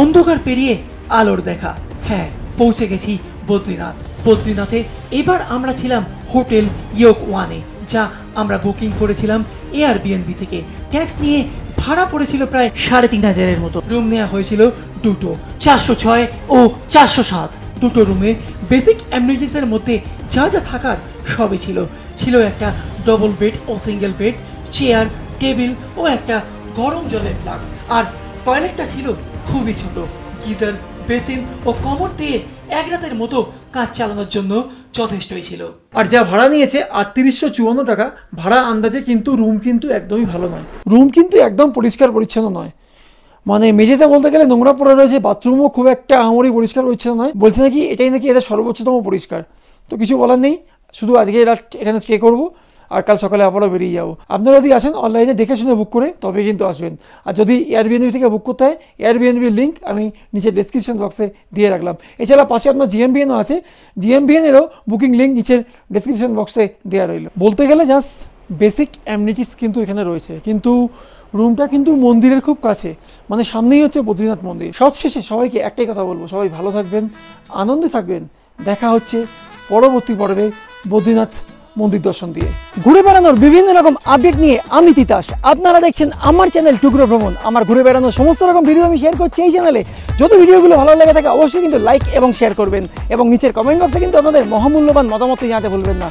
অন্ধকার পেরিয়ে আলোর দেখা। হ্যাঁ, পৌঁছে গেছি বদ্রীনাথ। বদ্রীনাথে এবার আমরা ছিলাম হোটেল ইয়োক ওয়ানে, যা আমরা বুকিং করেছিলাম এয়ারবিএনবি থেকে। ট্যাক্স নিয়ে ভাড়া পড়েছিল প্রায় 3,500-এর মতো। রুম নেওয়া হয়েছিল দুটো, 406 ও 407। দুটো রুমে বেসিক অ্যামিনিটিসের মধ্যে যা যা থাকার সবই ছিল। ছিল একটা ডবল বেড ও সিঙ্গেল বেড, চেয়ার, টেবিল ও একটা গরম জলের ফ্লাক্স। আর টয়লেটটা ছিল খুবই ছোট। গিজার, বেসিন ও কমোড দিয়ে এক রাতের মতো কাজ চালানোর জন্য যথেষ্টই ছিল। আর যা ভাড়া নিয়েছে 3854 টাকা ভাড়া আন্দাজে, কিন্তু রুম কিন্তু একদমই ভালো নয়। রুম কিন্তু একদম পরিষ্কার পরিচ্ছন্ন নয়, মানে মেঝেতে বলতে গেলে নোংরা পড়ে রয়েছে। বাথরুমও খুব একটা আহামরি পরিষ্কার পরিচ্ছন্ন নয়। বলছে নাকি এটাই নাকি এদের সর্বোচ্চতম পরিষ্কার। তো কিছু বলার নেই, শুধু আজকে রাত এখানে স্টে করবো আর কাল সকালে আবারও বেরিয়ে যাবো। আপনারা যদি আসেন অনলাইনে দেখে শুনে বুক করে তবে কিন্তু আসবেন। আর যদি এয়ারবিএনবি থেকে বুক করতে হয়, এয়ারবিএনবির লিঙ্ক আমি নিচে ডেসক্রিপশন বক্সে দিয়ে রাখলাম। এছাড়া পাশে আপনার জিএমবিএনও আছে, জিএমবিএনেরও বুকিং লিঙ্ক নিচের ডেসক্রিপশন বক্সে দেওয়া রইল। বলতে গেলে জাস্ট বেসিক অ্যামিনিটিস কিন্তু এখানে রয়েছে, কিন্তু রুমটা কিন্তু মন্দিরের খুব কাছে, মানে সামনেই হচ্ছে বদ্রীনাথ মন্দির। সব শেষে সবাইকে একটাই কথা বলবো, সবাই ভালো থাকবেন, আনন্দে থাকবেন। দেখা হচ্ছে পরবর্তী পর্বে বদ্রীনাথ মন্দির দর্শন দিয়ে। ঘুরে বেড়ানোর বিভিন্ন রকম আপডেট নিয়ে আমি তিতাস, আপনারা দেখছেন আমার চ্যানেল টুকরো ভ্রমণ। আমার ঘুরে বেড়ানোর সমস্ত রকম ভিডিও আমি শেয়ার করছি এই চ্যানেলে। যদি ভিডিওগুলো ভালো লেগে থাকে অবশ্যই কিন্তু লাইক এবং শেয়ার করবেন, এবং নিচের কমেন্ট বক্সে কিন্তু আপনাদের মহামূল্যবান মতামত জানাতে ভুলবেন না।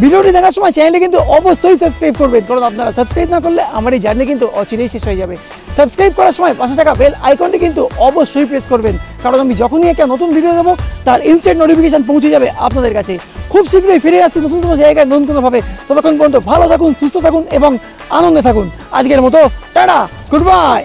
ভিডিওটি দেখার সময় চ্যানেলে কিন্তু অবশ্যই সাবস্ক্রাইব করবেন, কারণ আপনারা সাবস্ক্রাইব না করলে আমার এই জার্নি কিন্তু অচিরেই শেষ হয়ে যাবে। সাবস্ক্রাইব করার সময় পাশে থাকা বেল আইকনটি কিন্তু অবশ্যই প্রেস করবেন, কারণ আমি যখনই একটা নতুন ভিডিও দেবো তার ইনস্ট্যান্ট নোটিফিকেশন পৌঁছে যাবে আপনাদের কাছে। খুব শীঘ্রই ফিরে আসছি নতুন কোনো জায়গায়, নতুন কোনোভাবে। ততক্ষণ পর্যন্ত ভালো থাকুন, সুস্থ থাকুন এবং আনন্দে থাকুন। আজকের মতো টাটা, গুড বাই।